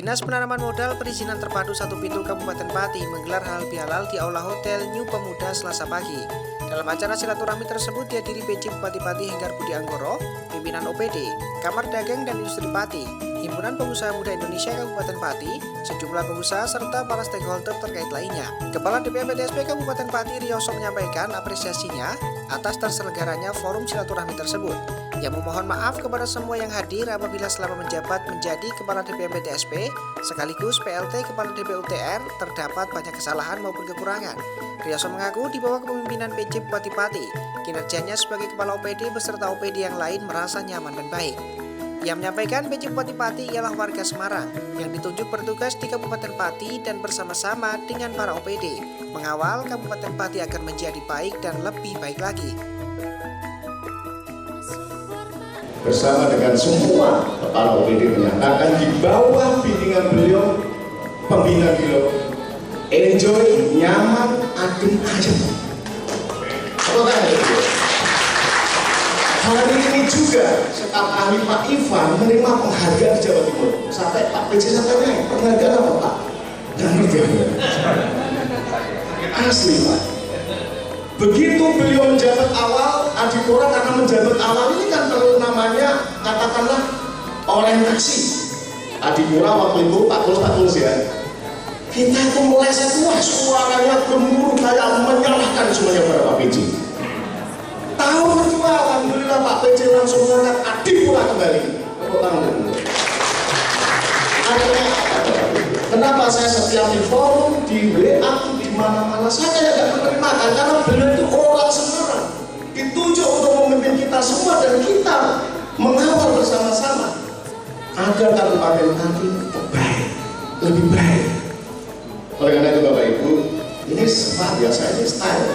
Dinas Penanaman Modal Perizinan Terpadu Satu Pintu Kabupaten Pati menggelar halal bihalal di Aula Hotel New Pemuda Selasa pagi. Dalam acara silaturahmi tersebut dihadiri PJ Bupati Pati Henggar Budi Anggoro, pimpinan OPD, Kamar Dagang dan Industri Pati, Himpunan Pengusaha Muda Indonesia Kabupaten Pati, sejumlah pengusaha serta para stakeholder terkait lainnya. Kepala DPMPTSP Kabupaten Pati Rioso menyampaikan apresiasinya atas terselenggaranya forum silaturahmi tersebut. Yang memohon maaf kepada semua yang hadir apabila selama menjabat menjadi Kepala DPMPTSP sekaligus PLT Kepala DPUTR terdapat banyak kesalahan maupun kekurangan. Rioso mengaku di bawah kepemimpinan PJ Bupati Pati, kinerjanya sebagai Kepala OPD beserta OPD yang lain merasa nyaman dan baik. Ia menyampaikan PJ Bupati Pati ialah warga Semarang yang ditunjuk bertugas di Kabupaten Pati dan bersama-sama dengan para OPD mengawal Kabupaten Pati agar menjadi baik dan lebih baik lagi. Bersama dengan semua kepala OPD menyatakan di bawah bimbingan beliau, pembina beliau, enjoy, nyaman, adem, ayem. Hari ini juga staf ahli Pak Ivan menerima penghargaan di Jawa Timur. Sampai Pak PJ sampai penghargaan apa Pak? Nggak ngerti ya. Asli Pak. Begitu beliau menjabat awal, Adipura karena menjabat awal ini kan perlu namanya katakanlah orientasi. Adipura waktu itu Pak Tulus ya. Kita itu meleset, wah suaranya gemuruh kayak menyalahkan semuanya pada Pak PJ. Tahun kedua alhamdulillah Pak PJ langsung mengangkat Adipura kembali. Kenapa saya setiap di forum, di WA, di mana-mana saya tidak menerima karena beliau itu orang Semarang ditunjuk untuk memimpin kita semua dan kita mengawal bersama-sama agar Kabupaten Pati baik, lebih baik. Oleh karena itu Bapak Ibu, ini sempat ya saya ini style.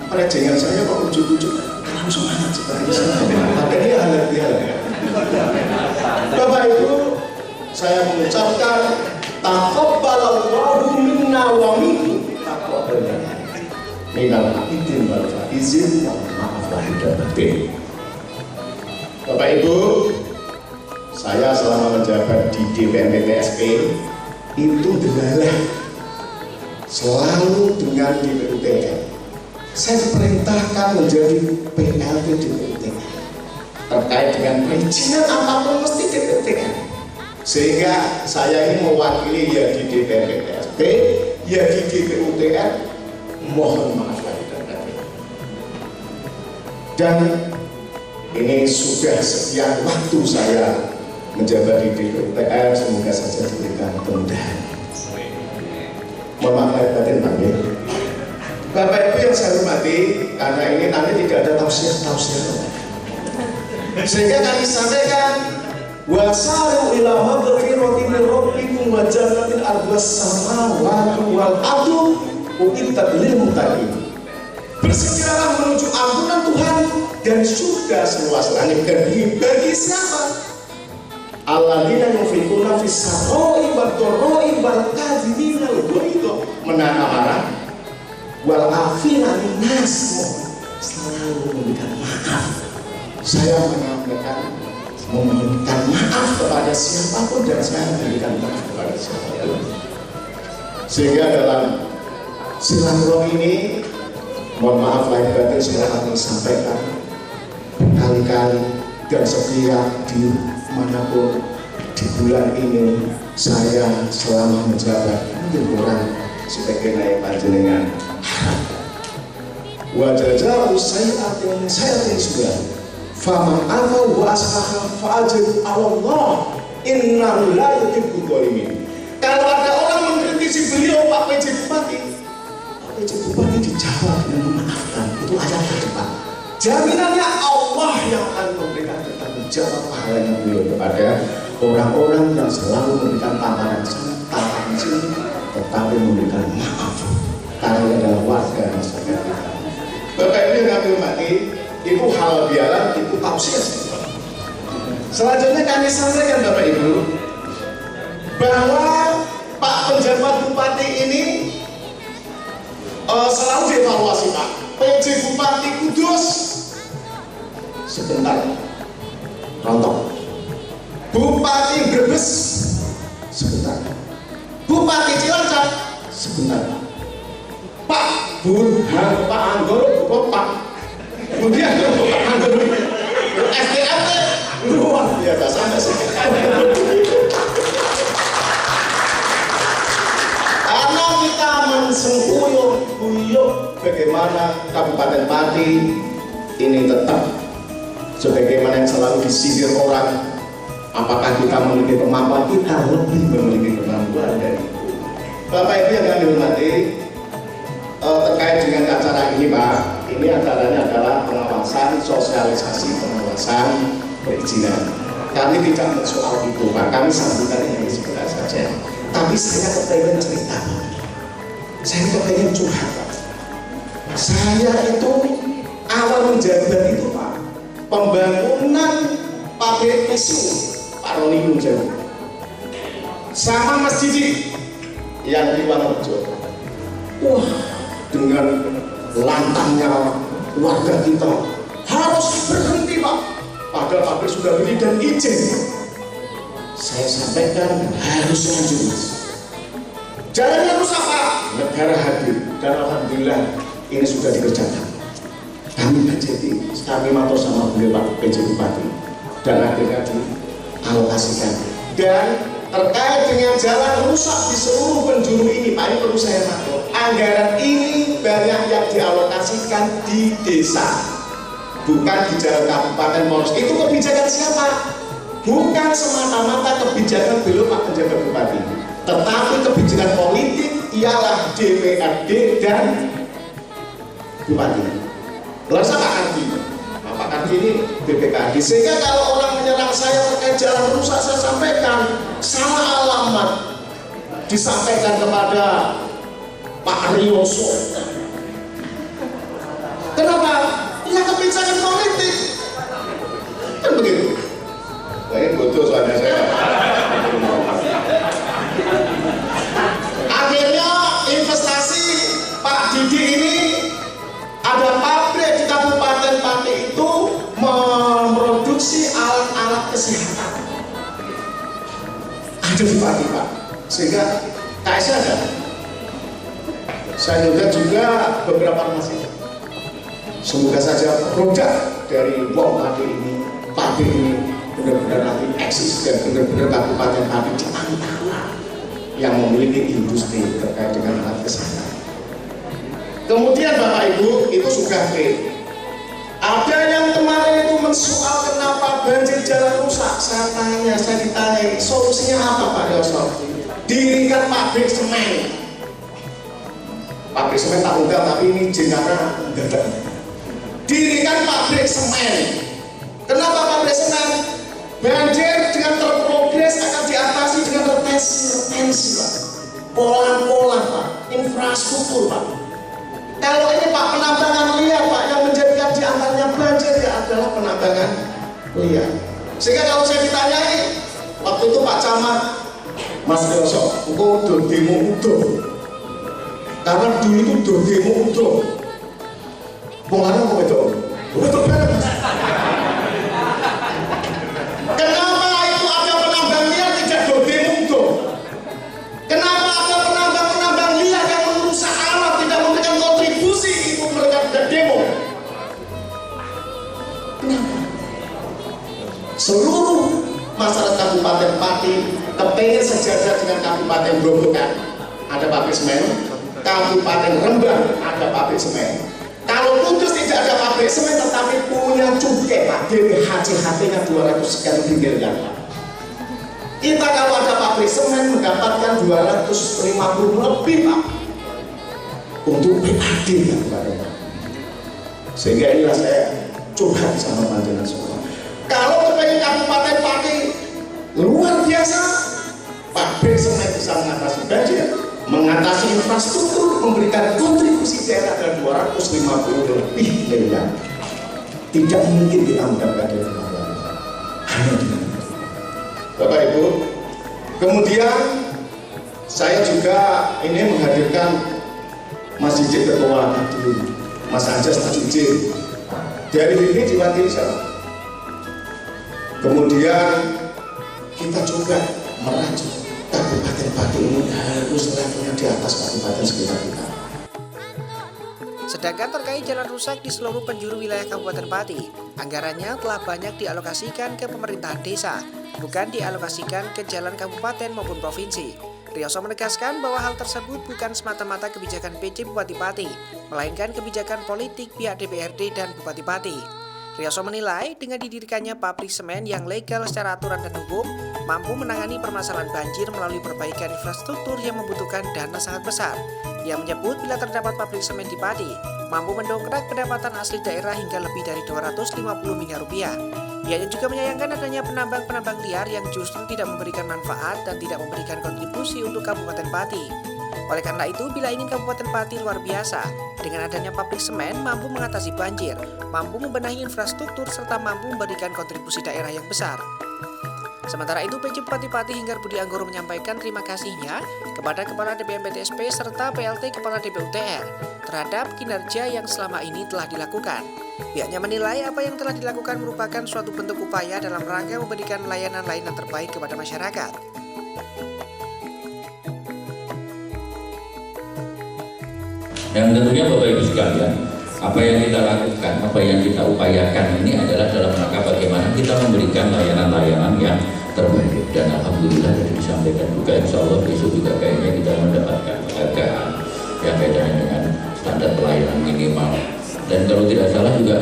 Perejengan saya kok ujuk-ujuk langsung semangat seperti saya. Tapi ini halal-bihalal ya. Bapak Ibu, saya mengucapkan taqabbalallahu minna wa minkum taqabbalan minal aidin wal faizin wa maaf lahir dan batin. Bapak Ibu, saya selama menjabat di DPMPTSP itu adalah selalu dengan DPUTR. Saya diperintahkan menjadi PLT DPUTR. Terkait dengan perizinan apapun mesti DPUTR. Sehingga saya ini mewakili ya di DPMPTSP, ya di DPUTR, mohon maaf lahir dan batin. Dan ini sudah sekian waktu saya menjabat di DPUTR, semoga saja diberikan kemudahan. Mohon maaf lahir batin Pak. Bapak Ibu yang saya hormati, karena ini nanti tidak ada tausiah. Sehingga kami sampaikan wasaru ila maghfiratin min rabbikum wa jannatin ardhas samawati wal ardu uiddat lil muttaqin. Bersegeralah menuju ampunan Tuhan dan surga seluas langit dan bumi bagi siapa? Alladzina yunfiquna fis sarra'i wad dharra'i wal kadhimina al-ghaidha, menahan amarah, wal afina linnas, selalu memberikan maaf. Saya menyampaikan memberikan maaf kepada siapapun dan saya memberikan maaf kepada siapapun. Sehingga dalam silaturahmi ini, mohon maaf lahir batin saya akan sampaikan berkali-kali dan setiap di manapun di bulan ini saya selama menjabat mungkin kurang sebagai naik panjenengan wajah sayyi'atin sayyi'atin sudah faman afa wa ashaha fa'ajib Allah innahu la yuhibbul zalimin. Kalau ada orang mengkritisi beliau Pak PJ Bupati, Pak PJ Bupati dijawab dengan memaafkan. Itu ayat terdepan. Jaminannya Allah yang akan memberikan bertanggung jawab pahalanya beliau kepada orang-orang yang selalu memberikan tamparan tanpa izin tetapi memberikan maaf karena adalah warga masyarakat kita. Bapak Ibu yang kami hormati, itu halal bihalal, itu tausiah. Selanjutnya kami sampaikan Bapak Ibu bahwa Pak penjabat Bupati ini selalu dievaluasi Pak. PJ Bupati Kudus sebentar rontok, Bupati Brebes sebentar Bupati Cilacap sebentar Pak Pak Anggoro Pak kemudian Pak Anggoro SDM luar biasa sampai karena kita mensengkuyup bagaimana Kabupaten Pati ini tetap sebagaimana yang selalu disindir orang, apakah kita memiliki kemampuan, kita lebih memiliki kemampuan dari itu. Bapak Ibu yang kami hormati, terkait dengan acara ini Pak, ini acaranya adalah pengawasan, sosialisasi pengawasan perizinan. Kami tidak mensoal itu Pak, kami sambutan ini sebentar saja. Tapi saya kepengen cerita, saya kepengen curhat Pak. Saya itu awal menjabat itu Pak, pembangunan pabrik tisu Pak Roni Munjau sama Mas Didi yang di Wonorejo. Wah, dengan lantangnya warga kita harus berhenti Pak, padahal pabrik sudah beli dan izin. Saya sampaikan harus lanjut Mas. Jalannya rusak Pak, negara hadir dan alhamdulillah ini sudah dikerjakan. Kami budgeti, kami matur sama beliau Pak PJ Bupati dan akhirnya dialokasikan. Dan terkait dengan jalan rusak di seluruh penjuru ini Pak, ini perlu saya matur, anggaran ini banyak yang dialokasikan di desa, bukan di jalan Kabupaten Moros. Itu kebijakan siapa? Bukan semata-mata kebijakan beliau Pak Penjabat Bupati, tetapi kebijakan politik ialah DPRD dan Bupati. Lalu Pak Kardi ini BPKD. Sehingga kalau orang menyerang saya terkait jalan rusak, saya sampaikan salah alamat, disampaikan kepada Pak Rioso. Kenapa? Ya kebijakan politik kan begitu. Ini bodoh soalnya saya. Akhirnya investasi Pak Didi ini, ada pabrik di Kabupaten Pati itu memproduksi alat-alat kesehatan. Ada di Pati Pak, sehingga KSA ada. Saya juga beberapa masih. Semoga saja produk dari Wong Pati ini, pabrik ini benar-benar nanti eksis dan benar-benar Kabupaten Pati di antara yang memiliki industri terkait dengan alat kesehatan. Kemudian Bapak Ibu itu sudah clear. Ada yang kemarin itu mensoal kenapa banjir jalan rusak. Saya tanya, saya ditanya solusinya apa Pak Yoso? Dirikan pabrik semen. Pabrik semen tak undang tapi ini izin karena mendadak. Dirikan pabrik semen. Kenapa pabrik semen? Banjir dengan terprogres akan diatasi dengan retensi Pak. Pola-pola Pak, infrastruktur Pak. Kalau ini Pak penambangan liar Pak, yang menjadikan diantaranya banjir ya adalah penambangan liar. Sehingga kalau saya ditanyai waktu itu Pak Camat, Mas Yoso, engkau do demo utuh. Karena dulu itu do demo utuh. Pengaruh kok itu? Betul banget. Kenapa itu ada penambang liar tidak do demo utuh? Kenapa ada penambang liar yang merusak alam tidak memberikan kontribusi itu mereka tidak demo? Kenapa? Seluruh masyarakat Kabupaten Pati kepengen sejajar dengan Kabupaten Grobogan, ada pabrik semen. Kabupaten Rembang ada pabrik semen. Kalau Kudus tidak ada pabrik semen tetapi punya cukai Pak, DPHC-nya 200 sekian miliar Pak. Kita kalau ada pabrik semen mendapatkan 250 lebih Pak untuk PAD ya Pak. Sehingga inilah saya curhat sama panjenengan semua. Kalau kepengen Kabupaten Pati luar biasa, pabrik semen bisa mengatasi banjir, mengatasi infrastruktur, memberikan kontribusi daerah dan 250 lebih miliar. Tidak mungkin kita mendapatkan kemampuan hanya dengan Bapak Ibu. Kemudian saya juga ini menghadirkan Mas Didi Ketua Kadin, Mas Anjas Tajudin dari BP Jiwatisa. Kemudian kita juga merajuk Kabupaten Pati ini harus levelnya di atas kabupaten sekitar kita. Sedangkan terkait jalan rusak di seluruh penjuru wilayah Kabupaten Pati, anggarannya telah banyak dialokasikan ke pemerintahan desa, bukan dialokasikan ke jalan kabupaten maupun provinsi. Rioso menegaskan bahwa hal tersebut bukan semata-mata kebijakan PJ Bupati Pati, melainkan kebijakan politik pihak DPRD dan Bupati Pati. Rioso menilai dengan didirikannya pabrik semen yang legal secara aturan dan hukum, mampu menangani permasalahan banjir melalui perbaikan infrastruktur yang membutuhkan dana sangat besar. Ia menyebut bila terdapat pabrik semen di Pati, mampu mendongkrak pendapatan asli daerah hingga lebih dari 250 miliar rupiah. Ia juga menyayangkan adanya penambang-penambang liar yang justru tidak memberikan manfaat dan tidak memberikan kontribusi untuk Kabupaten Pati. Oleh karena itu, bila ingin Kabupaten Pati luar biasa, dengan adanya pabrik semen mampu mengatasi banjir, mampu membenahi infrastruktur, serta mampu memberikan kontribusi daerah yang besar. Sementara itu, PJ Bupati Pati Henggar Budi Anggoro menyampaikan terima kasihnya kepada Kepala DPMPTSP serta PLT Kepala DPUTR terhadap kinerja yang selama ini telah dilakukan. Pihaknya menilai apa yang telah dilakukan merupakan suatu bentuk upaya dalam rangka memberikan layanan-layanan terbaik kepada masyarakat. Dan tentunya Bapak Ibu sekalian, apa yang kita lakukan, apa yang kita upayakan ini adalah dalam rangka bagaimana kita memberikan layanan-layanan yang terbaik. Dan alhamdulillah tadi disampaikan juga, insya Allah besok juga kayaknya kita mendapatkan penghargaan yang kaitannya dengan standar pelayanan minimal. Dan kalau tidak salah juga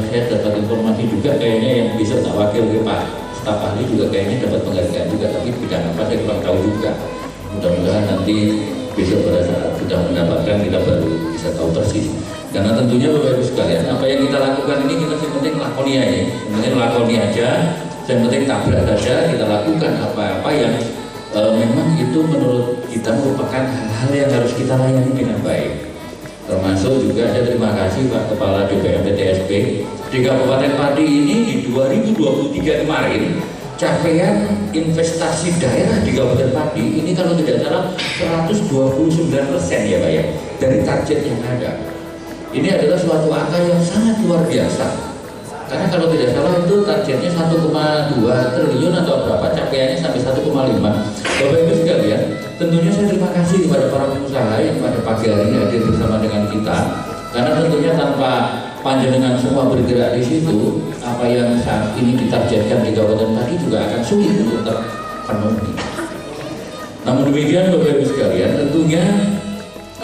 saya dapat informasi juga kayaknya yang bisa tak wakil ke Pak staf ahli juga kayaknya dapat penghargaan juga, tapi bidang apa saya kurang tahu juga. Mudah-mudahan nanti besok pada saat sudah mendapatkan kita baru bisa tahu persis. Karena tentunya Bapak Ibu sekalian, apa yang kita lakukan ini kita yang penting lakoni aja, yang penting lakoni aja, yang penting tabrak saja, kita lakukan apa-apa yang memang itu menurut kita merupakan hal-hal yang harus kita layani dengan baik. Termasuk juga saya terima kasih Pak Kepala DPMPTSP di Kabupaten Pati ini di 2023 kemarin capaian investasi daerah di Kabupaten Pati ini kalau tidak salah 129% ya Pak ya dari target yang ada. Ini adalah suatu angka yang sangat luar biasa. Karena kalau tidak salah itu targetnya 1,2 triliun atau berapa, capaiannya sampai 1,5. Bapak Ibu sekalian, tentunya saya terima kasih kepada para pengusaha yang pada pagi hari ini hadir bersama dengan kita. Karena tentunya tanpa panjenengan semua bergerak di situ, apa yang saat ini ditargetkan di Kabupaten Pati juga akan sulit untuk terpenuhi. Namun demikian Bapak Ibu sekalian, tentunya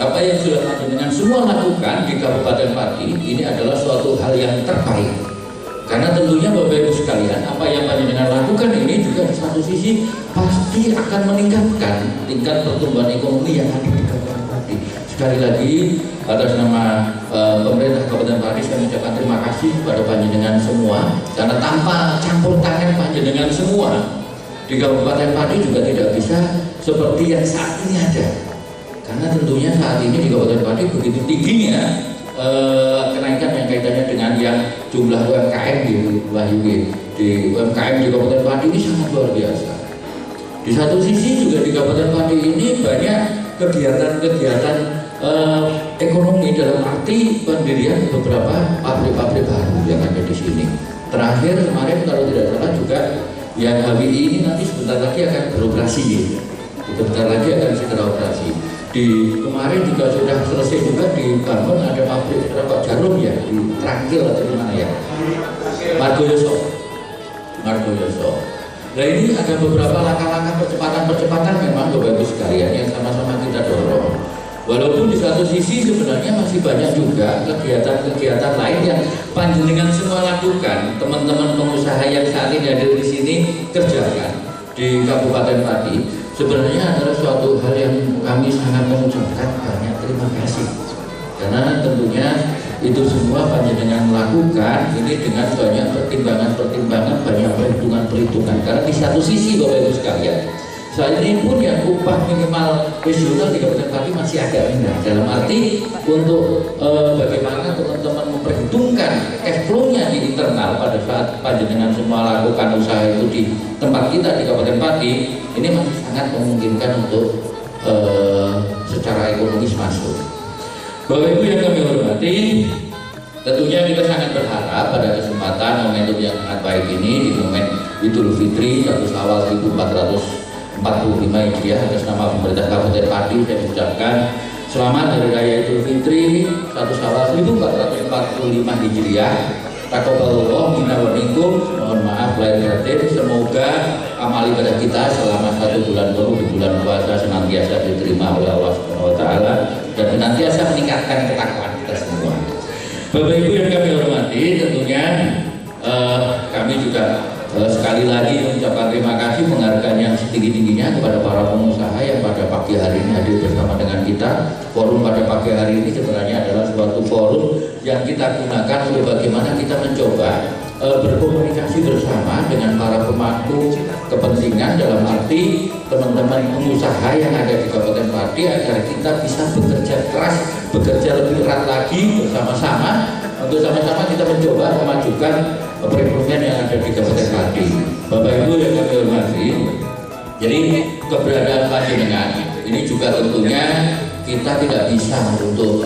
apa yang sudah panjenengan semua lakukan di Kabupaten Pati ini adalah suatu hal yang terbaik. Karena tentunya Bapak Ibu sekalian, apa yang panjenengan lakukan ini juga di satu sisi pasti akan meningkatkan tingkat pertumbuhan ekonomi yang ada di Kabupaten Pati. Sekali lagi atas nama pemerintah Kabupaten Pati saya mengucapkan terima kasih kepada panjenengan semua, karena tanpa campur tangan panjenengan semua di Kabupaten Pati juga tidak bisa seperti yang saat ini ada. Karena tentunya saat ini di Kabupaten Pati begitu tingginya kenaikan yang kaitannya dengan yang jumlah UMKM di UMKM di Kabupaten Pati ini sangat luar biasa. Di satu sisi juga di Kabupaten Pati ini banyak kegiatan-kegiatan ekonomi dalam arti pendirian beberapa pabrik-pabrik baru yang ada di sini. Terakhir kemarin kalau tidak salah juga yang HWI ini nanti sebentar lagi akan beroperasi, sebentar lagi akan segera operasi. Di kemarin juga sudah selesai juga dibangun ada pabrik rokok jarum ya di Trangkil atau di mana ya, Margoyoso. Nah ini ada beberapa langkah-langkah percepatan memang Bapak Ibu sekalian yang sama-sama kita dorong. Walaupun di satu sisi sebenarnya masih banyak juga kegiatan-kegiatan lain yang panjenengan semua lakukan, teman-teman pengusaha yang saat ini hadir di sini kerjakan di Kabupaten Pati. Sebenarnya adalah suatu hal yang kami sangat mengucapkan banyak terima kasih, karena tentunya itu semua panjenengan lakukan ini dengan banyak pertimbangan, banyak perhitungan. Karena di satu sisi Bapak Ibu sekalian, saat ini pun yang upah minimal regional di Kabupaten Pati masih agak rendah. Dalam arti untuk bagaimana teman-teman memperhitungkan cash flow-nya di internal pada saat panjenengan semua lakukan usaha itu di tempat kita di Kabupaten Pati, ini masih sangat memungkinkan untuk secara ekonomis masuk. Bapak Ibu yang kami hormati, tentunya kita sangat berharap pada kesempatan momentum yang sangat baik ini di momen Idul Fitri 1 Syawal 1442 Hijriah atas nama pemerintah Kabupaten Pati saya ucapkan selamat Hari Raya Idul Fitri 1 Syawal 1445 Hijriah. Taqabbalallah minna wa minkum. Mohon maaf lahir batin. Semoga amal ibadah kita selama 1 bulan penuh di bulan puasa senantiasa diterima oleh Allah Subhanahu wa taala dan senantiasa meningkatkan ketakwaan kita semua. Bapak Ibu yang kami hormati, tentunya kami juga sekali lagi mengucapkan terima kasih, penghargaan yang setinggi-tingginya kepada para pengusaha yang pada pagi hari ini hadir bersama dengan kita. Forum pada pagi hari ini sebenarnya adalah suatu forum yang kita gunakan untuk bagaimana kita mencoba berkomunikasi bersama dengan para pemangku kepentingan, dalam arti teman-teman pengusaha yang ada di Kabupaten Pati, agar kita bisa bekerja keras, bekerja lebih erat lagi bersama-sama untuk sama-sama kita mencoba memajukan perekonomian yang ada di Kabupaten Pati. Bapak Ibu yang kami hormati, jadi keberadaan panjenengan ini juga tentunya kita tidak bisa untuk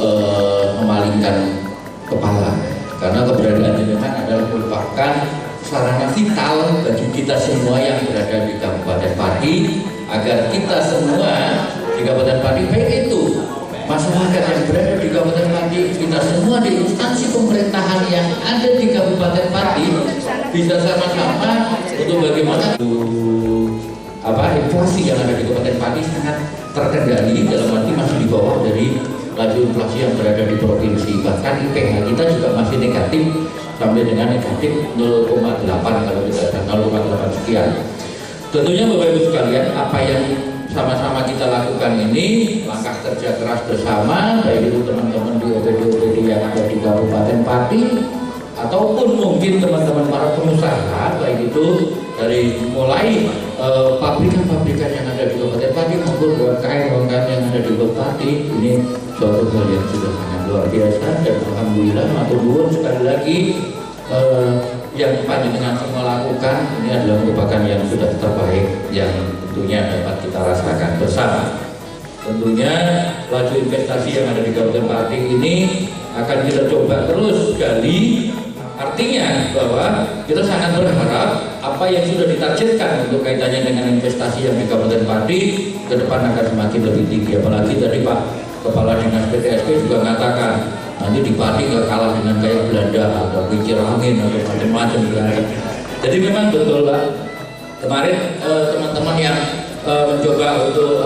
memalingkan kepala, karena keberadaan panjenengan adalah merupakan sarana vital bagi kita semua yang berada di Kabupaten Pati, agar kita semua di Kabupaten Pati, baik itu masyarakat yang berada di Kabupaten Pati, kita semua di instansi pemerintahan yang ada di Kabupaten Pati bisa sama-sama untuk bagaimana inflasi yang ada di Kabupaten Pati sangat terkendali, dalam arti masih di bawah dari laju inflasi yang berada di provinsi. Bahkan IPH kita juga masih negatif sampai dengan negatif 0,8 kalau tidak ada 0,8 sekian. Tentunya Bapak Ibu sekalian, apa yang sama-sama kita lakukan ini langkah kerja keras bersama, baik itu teman-teman di OPD yang ada di Kabupaten Pati ataupun mungkin teman-teman para pengusaha, baik itu dari mulai pabrikan-pabrikan yang ada di Kabupaten Pati maupun UMKM yang ada di Kabupaten Pati. Ini suatu hal yang sudah sangat luar biasa dan alhamdulillah matur nuwun sekali lagi yang panjenengan semua lakukan ini adalah merupakan yang sudah terbaik yang tentunya dapat kita rasakan bersama. Tentunya laju investasi yang ada di Kabupaten Pati ini akan kita coba terus gali. Artinya bahwa kita sangat berharap apa yang sudah ditargetkan untuk kaitannya dengan investasi yang di Kabupaten Pati ke depan akan semakin lebih tinggi. Apalagi tadi Pak Kepala Dinas PTSP juga mengatakan nanti di Pati nggak kalah dengan kayak Belanda atau kincir angin atau macam-macam. Jadi memang betul Pak. Kemarin teman-teman yang mencoba untuk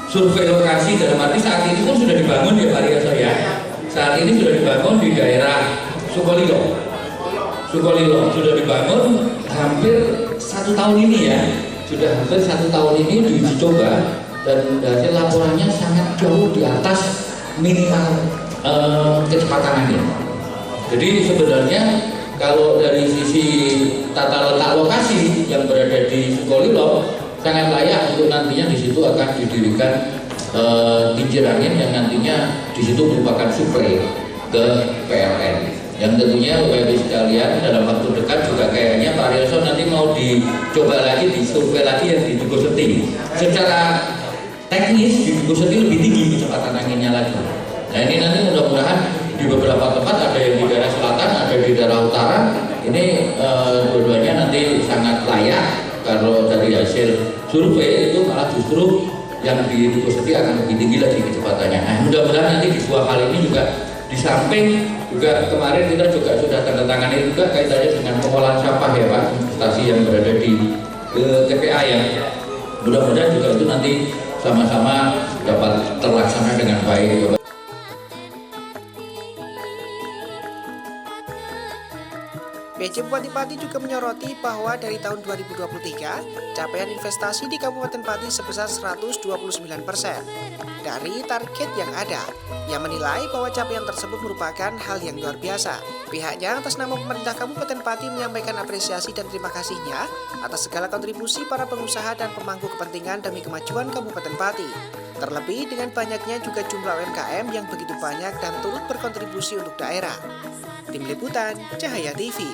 survei lokasi, dalam arti saat ini pun sudah dibangun ya Pak Riyaso ya. Saat ini sudah dibangun di daerah Sukolilo sudah dibangun hampir 1 tahun ini ya, sudah hampir 1 tahun ini diuji coba dan hasil laporannya sangat jauh di atas minimal kecepatan angin. Jadi sebenarnya kalau dari sisi tata letak lokasi yang berada di Sukolilo sangat layak untuk nantinya di situ akan didirikan kincir angin yang nantinya di situ merupakan suplai ke PLN. Yang tentunya Bapak Ibu sekalian dalam waktu dekat juga kayaknya Pak Riyaso nanti mau dicoba lagi, disurvei lagi yang di Dukuh Seti. Secara teknis di Dukuh Seti lebih tinggi kecepatan anginnya lagi. Nah ini nanti mudah-mudahan di beberapa tempat, ada yang di daerah selatan, ada di daerah utara. Ini dua-duanya nanti sangat layak. Kalau dari hasil survei itu malah justru yang di Dukuh Seti akan lebih tinggi lagi kecepatannya. Nah mudah-mudahan nanti di dua hal ini juga di samping juga kemarin kita juga sudah tanda tangani juga kaitannya dengan pengolahan sampah ya Pak, stasi yang berada di TPA ya. Mudah-mudahan juga itu nanti sama-sama dapat terlaksana dengan baik. PJ Bupati Pati juga menyoroti bahwa dari tahun 2023, capaian investasi di Kabupaten Pati sebesar 129% dari target yang ada. Yang menilai bahwa capaian tersebut merupakan hal yang luar biasa. Pihaknya atas nama pemerintah Kabupaten Pati menyampaikan apresiasi dan terima kasihnya atas segala kontribusi para pengusaha dan pemangku kepentingan demi kemajuan Kabupaten Pati. Terlebih dengan banyaknya juga jumlah UMKM yang begitu banyak dan turut berkontribusi untuk daerah. Tim Liputan Cahaya TV.